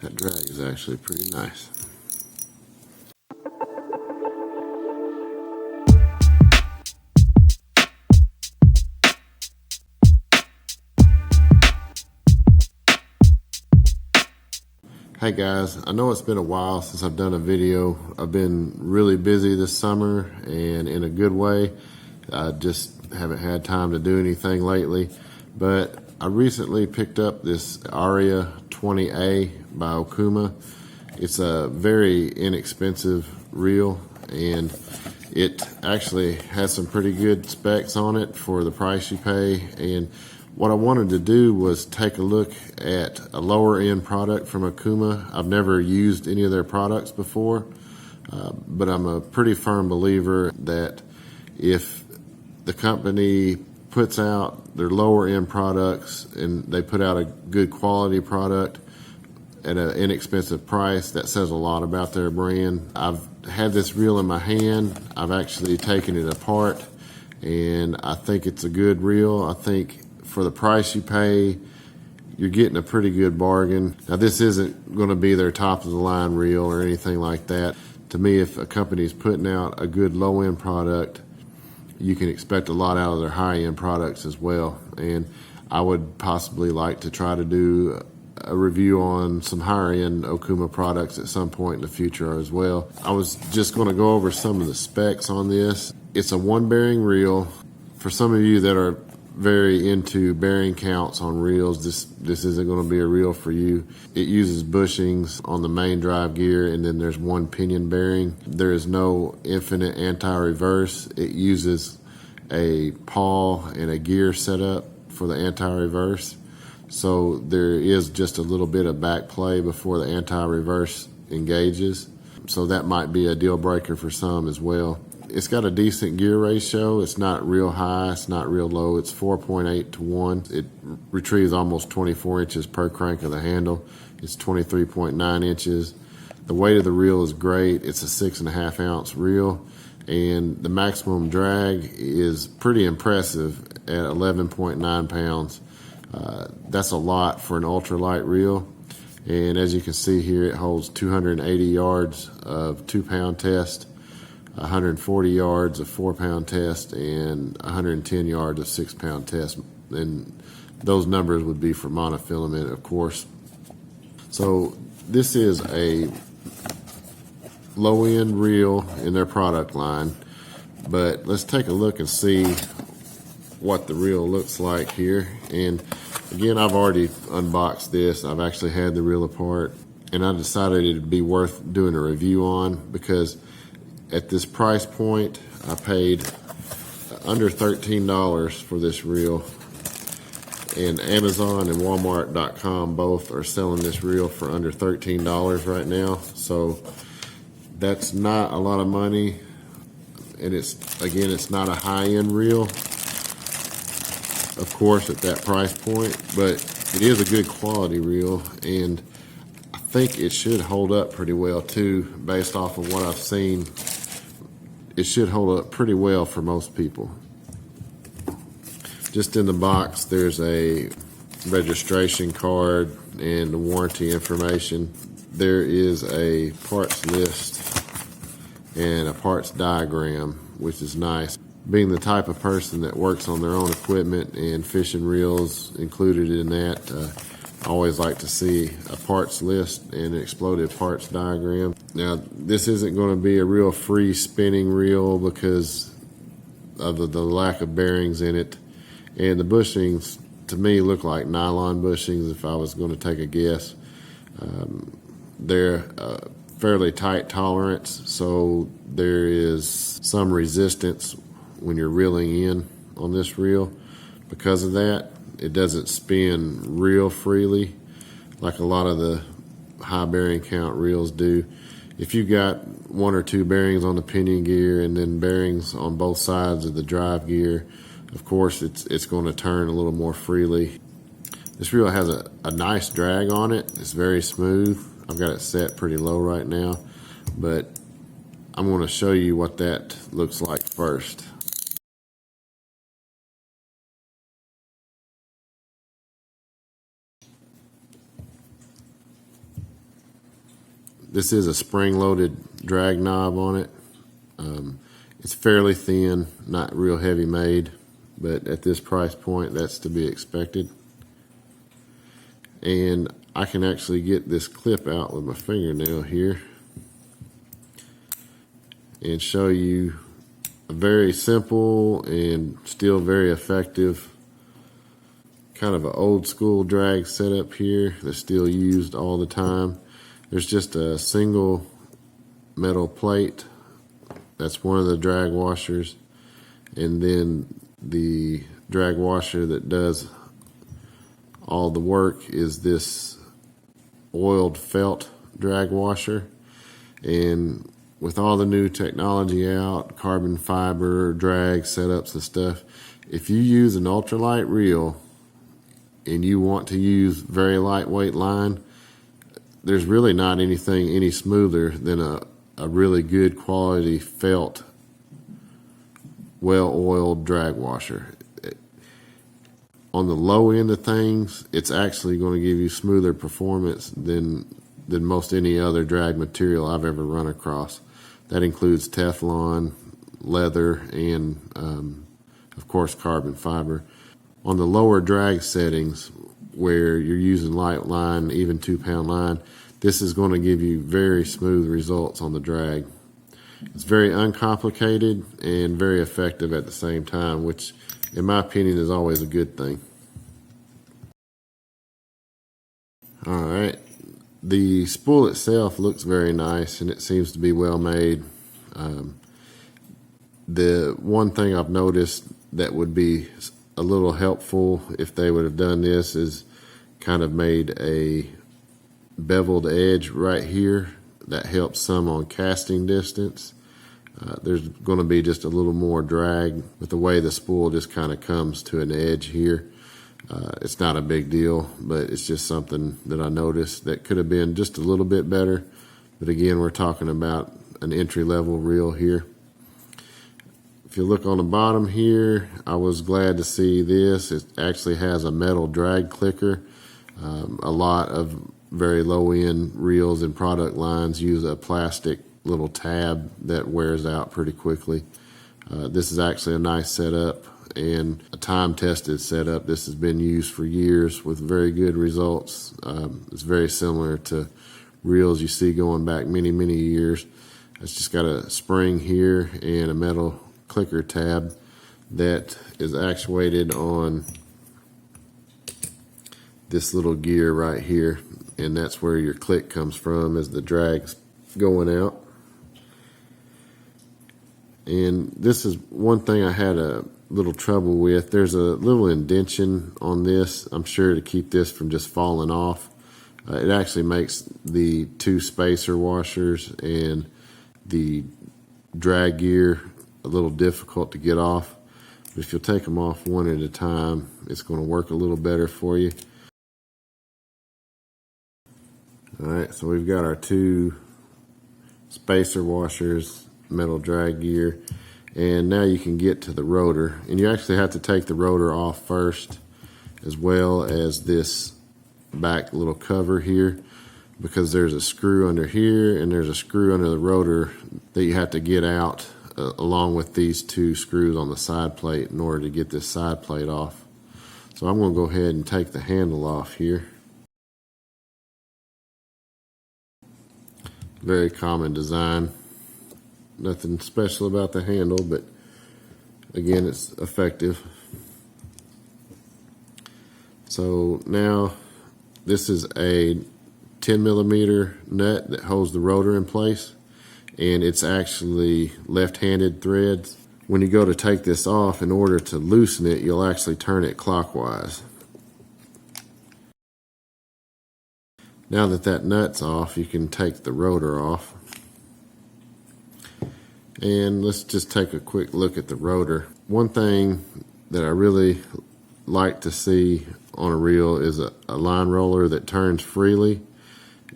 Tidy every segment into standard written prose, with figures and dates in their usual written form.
That drag is actually pretty nice. Hey guys, I know it's been a while since I've done a video. I've been really busy this summer, and in a good way. I just haven't had time to do anything lately. But I recently picked up this Aria 20a by Okuma. It's a very inexpensive reel, and it actually has some pretty good specs on it for the price you pay. And what I wanted to do was take a look at a lower end product from Okuma. I've never used any of their products before, but I'm a pretty firm believer that if the company puts out their lower end products and they put out a good quality product at an inexpensive price, that says a lot about their brand. I've had this reel in my hand. I've actually taken it apart, and I think it's a good reel. I think for the price you pay, you're getting a pretty good bargain. Now, this isn't going to be their top of the line reel or anything like that. To me, if a company's putting out a good low end product, you can expect a lot out of their high end products as well. And I would possibly like to try to do a review on some higher end Okuma products at some point in the future as well. I was just going to go over some of the specs on this. It's a one bearing reel. For some of you that are very into bearing counts on reels, this isn't going to be a reel for you. It uses bushings on the main drive gear, and then there's one pinion bearing. There is no infinite anti-reverse. It uses a pawl and a gear setup for the anti-reverse. So there is just a little bit of back play before the anti-reverse engages. So that might be a deal breaker for some as well. It's got a decent gear ratio. It's not real high, it's not real low. It's 4.8 to 1. It retrieves almost 24 inches per crank of the handle. It's 23.9 inches. The weight of the reel is great. It's a 6.5 ounce reel, and the maximum drag is pretty impressive at 11.9 pounds. That's a lot for an ultralight reel. And as you can see here, it holds 280 yards of 2-pound test, 140 yards of 4-pound test, and 110 yards of 6-pound test. And those numbers would be for monofilament, of course. So this is a low-end reel in their product line. But let's take a look and see what the reel looks like here. And again, I've already unboxed this. I've actually had the reel apart, and I decided it'd be worth doing a review on because at this price point, I paid under $13 for this reel, and Amazon and Walmart.com both are selling this reel for under $13 right now. So that's not a lot of money, and it's not a high-end reel, of course, at that price point, but it is a good quality reel, and I think it should hold up pretty well too, based off of what I've seen. It should hold up pretty well for most people. Just in the box, there's a registration card and the warranty information. There is a parts list and a parts diagram, which is nice. Being the type of person that works on their own equipment and fishing reels included in that, I always like to see a parts list and an exploded parts diagram. Now, this isn't going to be a real free spinning reel because of the lack of bearings in it. And the bushings, to me, look like nylon bushings if I was going to take a guess. They're fairly tight tolerance, so there is some resistance when you're reeling in on this reel. Because of that, it doesn't spin real freely like a lot of the high bearing count reels do. If you've got one or two bearings on the pinion gear and then bearings on both sides of the drive gear, of course it's going to turn a little more freely. This reel has a nice drag on it. It's very smooth. I've got it set pretty low right now, but I'm going to show you what that looks like first. This is a spring-loaded drag knob on it. It's fairly thin, not real heavy made, but at this price point, that's to be expected. And I can actually get this clip out with my fingernail here and show you a very simple and still very effective kind of an old school drag setup here that's still used all the time. There's just a single metal plate. That's one of the drag washers, and then the drag washer that does all the work is this oiled felt drag washer. And with all the new technology out, carbon fiber drag setups and stuff, if you use an ultralight reel and you want to use very lightweight line, there's really not anything any smoother than a really good quality felt, well-oiled drag washer. On the low end of things, it's actually going to give you smoother performance than most any other drag material I've ever run across. That includes Teflon, leather, and of course carbon fiber. On the lower drag settings, where you're using light line, even 2-pound line, this is going to give you very smooth results on the drag. It's very uncomplicated and very effective at the same time, which in my opinion is always a good thing. All right, the spool itself looks very nice and it seems to be well made. The one thing I've noticed that would be a little helpful if they would have done this is kind of made a beveled edge right here. That helps some on casting distance. There's going to be just a little more drag with the way the spool just kind of comes to an edge here. It's not a big deal, but it's just something that I noticed that could have been just a little bit better. But again, we're talking about an entry-level reel here. If you look on the bottom here, I was glad to see this. It actually has a metal drag clicker. A lot of very low-end reels and product lines use a plastic little tab that wears out pretty quickly. This is actually a nice setup and a time-tested setup. This has been used for years with very good results. It's very similar to reels you see going back many, many years. It's just got a spring here and a metal clicker tab that is actuated on this little gear right here, and that's where your click comes from as the drag's going out. And this is one thing I had a little trouble with. There's a little indentation on this, I'm sure, to keep this from just falling off. It actually makes the two spacer washers and the drag gear a little difficult to get off. But if you'll take them off one at a time, it's going to work a little better for you. All right, so we've got our two spacer washers, metal drag gear, and now you can get to the rotor. And you actually have to take the rotor off first, as well as this back little cover here, because there's a screw under here and there's a screw under the rotor that you have to get out along with these two screws on the side plate in order to get this side plate off. So I'm going to go ahead and take the handle off here. Very common design. Nothing special about the handle, but again, it's effective. So now this is a 10mm nut that holds the rotor in place, and it's actually left-handed threads. When you go to take this off, in order to loosen it, you'll actually turn it clockwise. Now that that nut's off, you can take the rotor off. And let's just take a quick look at the rotor. One thing that I really like to see on a reel is a line roller that turns freely.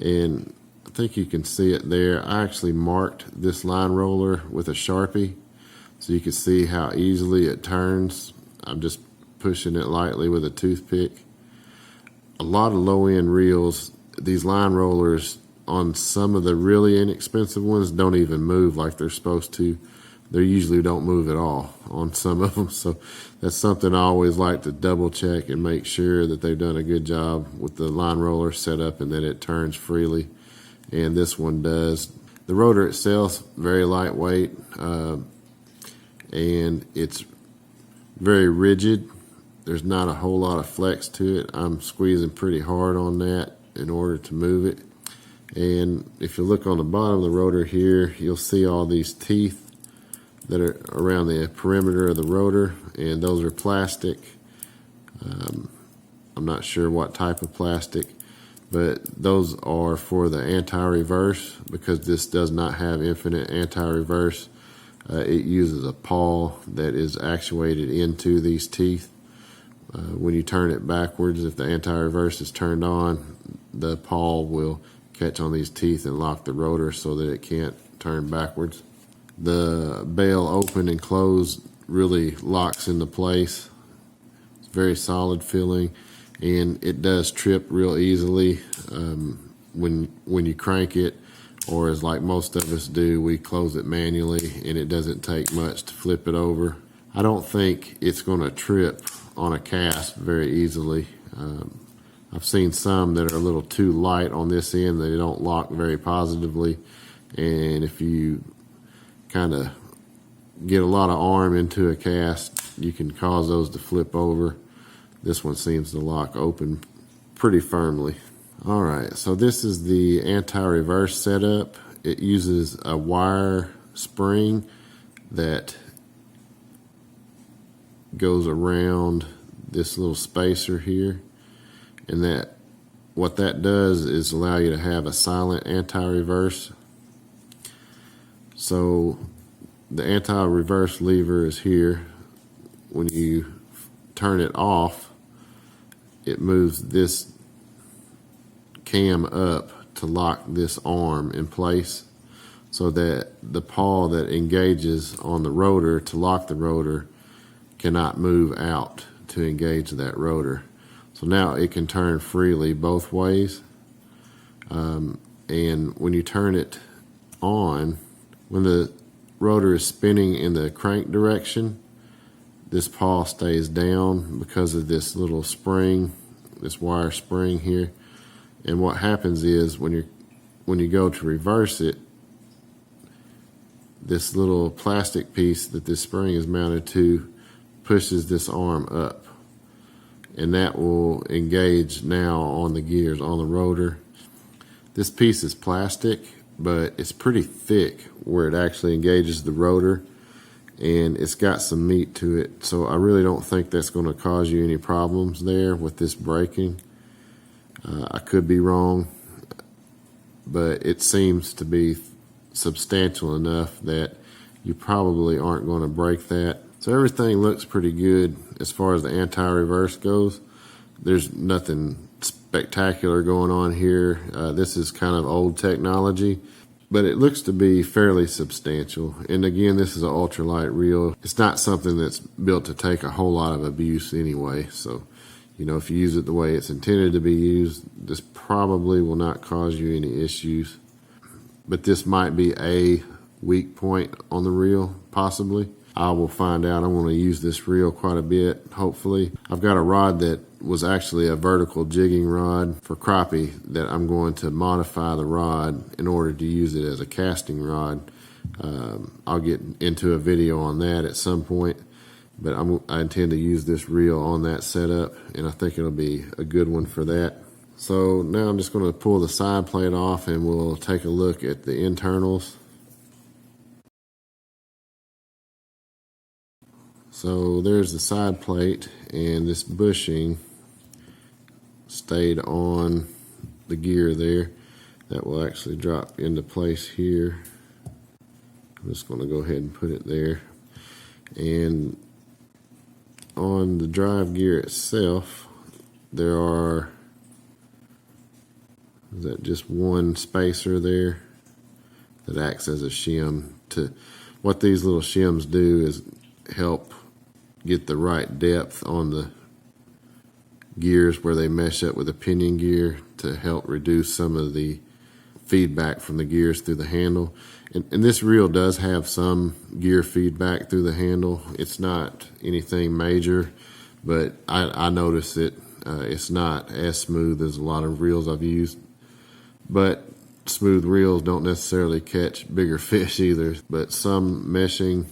And I think you can see it there. I actually marked this line roller with a Sharpie so you can see how easily it turns. I'm just pushing it lightly with a toothpick. A lot of low-end reels, these line rollers on some of the really inexpensive ones don't even move like they're supposed to. They usually don't move at all on some of them. So that's something I always like to double check and make sure that they've done a good job with the line roller set up and that it turns freely. And this one does. The rotor itself, very lightweight, and it's very rigid. There's not a whole lot of flex to it. I'm squeezing pretty hard on that in order to move it. And if you look on the bottom of the rotor here, you'll see all these teeth that are around the perimeter of the rotor, and those are plastic. I'm not sure what type of plastic, but those are for the anti-reverse, because this does not have infinite anti-reverse. It uses a pawl that is actuated into these teeth. When you turn it backwards, if the anti-reverse is turned on, the pawl will catch on these teeth and lock the rotor so that it can't turn backwards. The bail open and close really locks into place. It's very solid feeling, and it does trip real easily when you crank it, or as like most of us do, we close it manually, and it doesn't take much to flip it over. I don't think it's going to trip on a cast very easily. I've seen some that are a little too light on this end. They don't lock very positively, and if you kind of get a lot of arm into a cast, you can cause those to flip over. This one seems to lock open pretty firmly. All right, so this is the anti-reverse setup. It uses a wire spring that goes around this little spacer here, and that what that does is allow you to have a silent anti-reverse. So the anti-reverse lever is here. When you turn it off, it moves this cam up to lock this arm in place, so that the pawl that engages on the rotor to lock the rotor cannot move out to engage that rotor. So now it can turn freely both ways. And when you turn it on, when the rotor is spinning in the crank direction, this pawl stays down because of this little spring, this wire spring here. And what happens is when you go to reverse it, this little plastic piece that this spring is mounted to pushes this arm up, and that will engage now on the gears on the rotor. This piece is plastic, but it's pretty thick where it actually engages the rotor, and it's got some meat to it, so I really don't think that's going to cause you any problems there with this braking. I could be wrong, but it seems to be substantial enough that you probably aren't going to break that. So everything looks pretty good as far as the anti-reverse goes. There's nothing spectacular going on here. This is kind of old technology, but it looks to be fairly substantial. And again, this is an ultralight reel. It's not something that's built to take a whole lot of abuse anyway. So, you know, if you use it the way it's intended to be used, this probably will not cause you any issues. But this might be a weak point on the reel, possibly. I will find out. I'm going to use this reel quite a bit, hopefully. I've got a rod that was actually a vertical jigging rod for crappie that I'm going to modify the rod in order to use it as a casting rod. I'll get into a video on that at some point, but I intend to use this reel on that setup, and I think it'll be a good one for that. So now I'm just going to pull the side plate off, and we'll take a look at the internals. So there's the side plate, and this bushing stayed on the gear there. That will actually drop into place here. I'm just going to go ahead and put it there. And on the drive gear itself, is that just one spacer there that acts as a shim. What these little shims do is help get the right depth on the gears where they mesh up with the pinion gear to help reduce some of the feedback from the gears through the handle. And this reel does have some gear feedback through the handle. It's not anything major, but I notice it. It's not as smooth as a lot of reels I've used. But smooth reels don't necessarily catch bigger fish either. But some meshing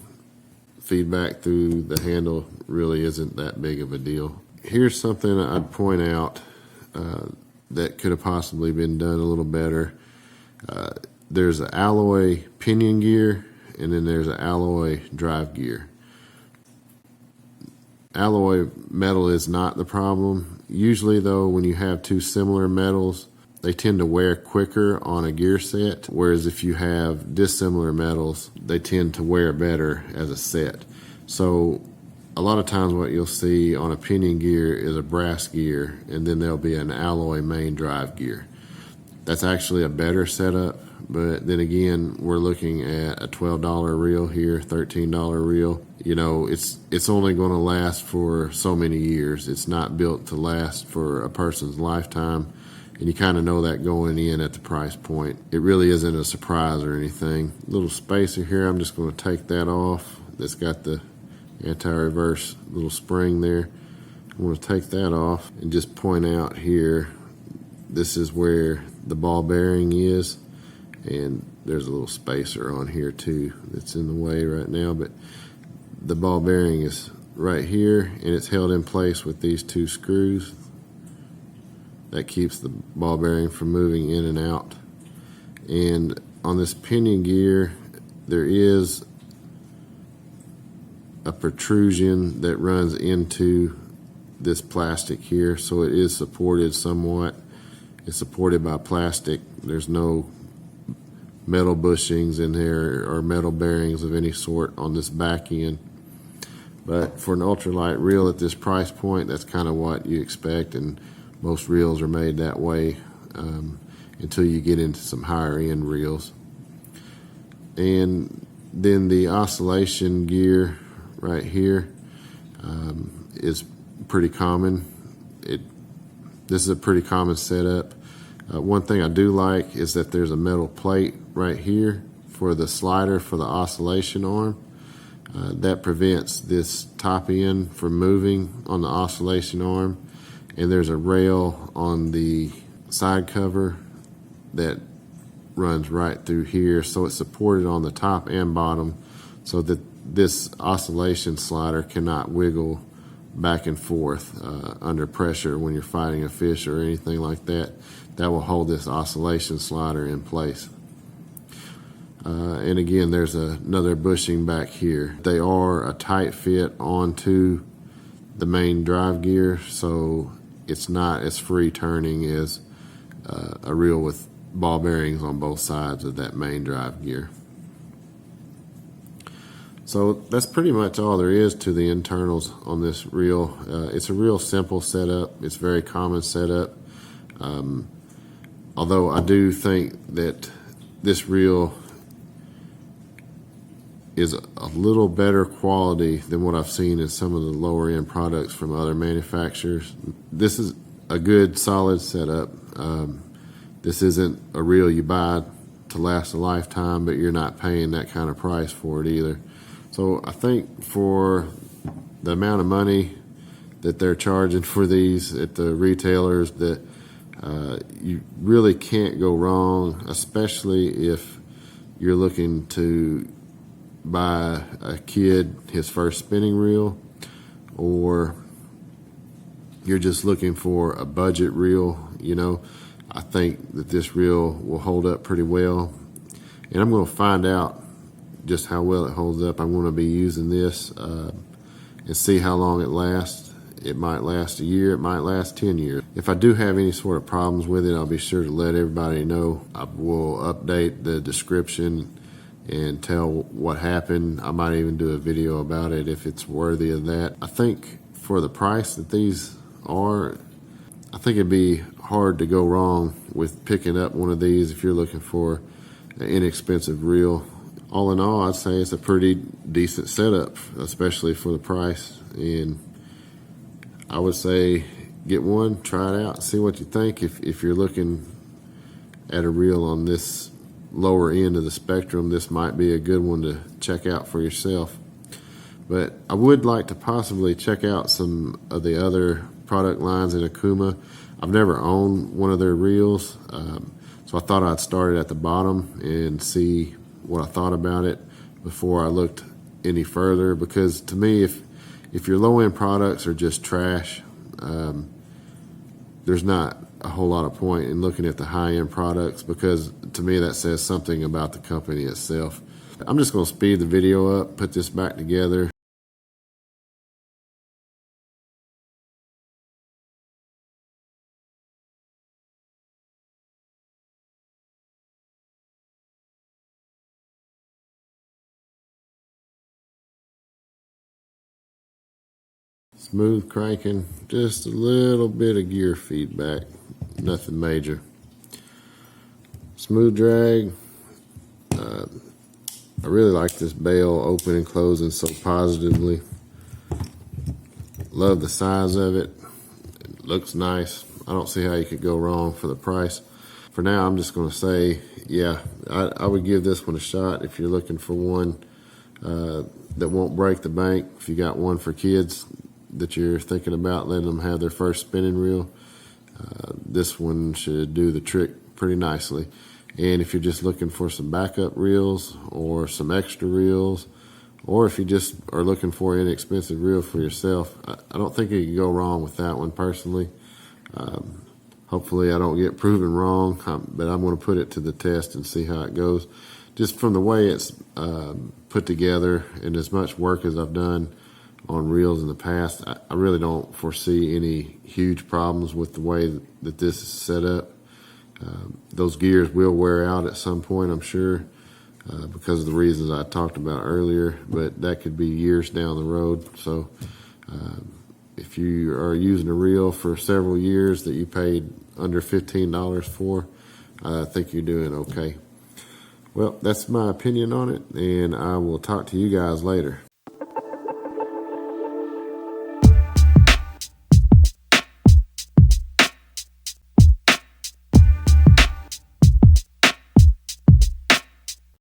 feedback through the handle really isn't that big of a deal. Here's something I'd point out that could have possibly been done a little better. There's an alloy pinion gear, and then there's an alloy drive gear. Alloy metal is not the problem. Usually though, when you have two similar metals, they tend to wear quicker on a gear set, whereas if you have dissimilar metals, they tend to wear better as a set. So a lot of times what you'll see on a pinion gear is a brass gear, and then there'll be an alloy main drive gear. That's actually a better setup, but then again, we're looking at a $12 reel here, $13 reel. You know, it's only going to last for so many years. It's not built to last for a person's lifetime, and you kind of know that going in at the price point. It really isn't a surprise or anything. Little spacer here, I'm just going to take that off. That's got the anti-reverse little spring there. I'm going to take that off and just point out here, this is where the ball bearing is, and there's a little spacer on here too that's in the way right now, but the ball bearing is right here, and it's held in place with these two screws. That keeps the ball bearing from moving in and out. And on this pinion gear, there is a protrusion that runs into this plastic here, so it is supported somewhat. It's supported by plastic. There's no metal bushings in there or metal bearings of any sort on this back end. But for an ultralight reel at this price point, that's kind of what you expect, and most reels are made that way until you get into some higher end reels. And then the oscillation gear right here is pretty common. This is a pretty common setup. One thing I do like is that there's a metal plate right here for the slider for the oscillation arm. That prevents this top end from moving on the oscillation arm. And there's a rail on the side cover that runs right through here, so it's supported on the top and bottom so that this oscillation slider cannot wiggle back and forth under pressure when you're fighting a fish or anything like that. That will hold this oscillation slider in place. And again, there's another bushing back here. They are a tight fit onto the main drive gear, so it's not as free turning as a reel with ball bearings on both sides of that main drive gear. So that's pretty much all there is to the internals on this reel. It's a real simple setup. It's a very common setup. Although I do think that this reel is a little better quality than what I've seen in some of the lower end products from other manufacturers. This is a good solid setup. This isn't a reel you buy to last a lifetime, but you're not paying that kind of price for it either. So I think for the amount of money that they're charging for these at the retailers, that you really can't go wrong, especially if you're looking to buy a kid his first spinning reel, or you're just looking for a budget reel. You know, I think that this reel will hold up pretty well, and I'm going to find out just how well it holds up. I'm going to be using this and see how long it lasts. It might last a year, it might last 10 years. If I do have any sort of problems with it, I'll be sure to let everybody know. I will update the description and tell what happened. I might even do a video about it if it's worthy of that. I think for the price that these are, I think it'd be hard to go wrong with picking up one of these if you're looking for an inexpensive reel. All in all, I'd say it's a pretty decent setup, especially for the price. And I would say get one, try it out, see what you think. If you're looking at a reel on this lower end of the spectrum, this might be a good one to check out for yourself. But I would like to possibly check out some of the other product lines in Okuma. I've never owned one of their reels, so I thought I'd start it at the bottom and see what I thought about it before I looked any further. Because to me, if your low-end products are just trash, there's not a whole lot of point in looking at the high-end products, because to me that says something about the company itself. I'm just going to speed the video up, put this back together. Smooth cranking, just a little bit of gear feedback, nothing major. Smooth drag. I really like this bail open and closing so positively. Love the size of it. It looks nice. I don't see how you could go wrong for the price. For now, I'm just going to say, yeah, I would give this one a shot if you're looking for one that won't break the bank. If you got one for kids that you're thinking about letting them have their first spinning reel, this one should do the trick pretty nicely. And if you're just looking for some backup reels or some extra reels, or if you just are looking for an inexpensive reel for yourself, I don't think you can go wrong with that one personally. Hopefully I don't get proven wrong, but I'm going to put it to the test and see how it goes. Just from the way it's put together and as much work as I've done on reels in the past, I really don't foresee any huge problems with the way that this is set up. Those gears will wear out at some point, I'm sure, because of the reasons I talked about earlier, but that could be years down the road. So if you are using a reel for several years that you paid under $15 for, I think you're doing okay. Well, that's my opinion on it, and I will talk to you guys later.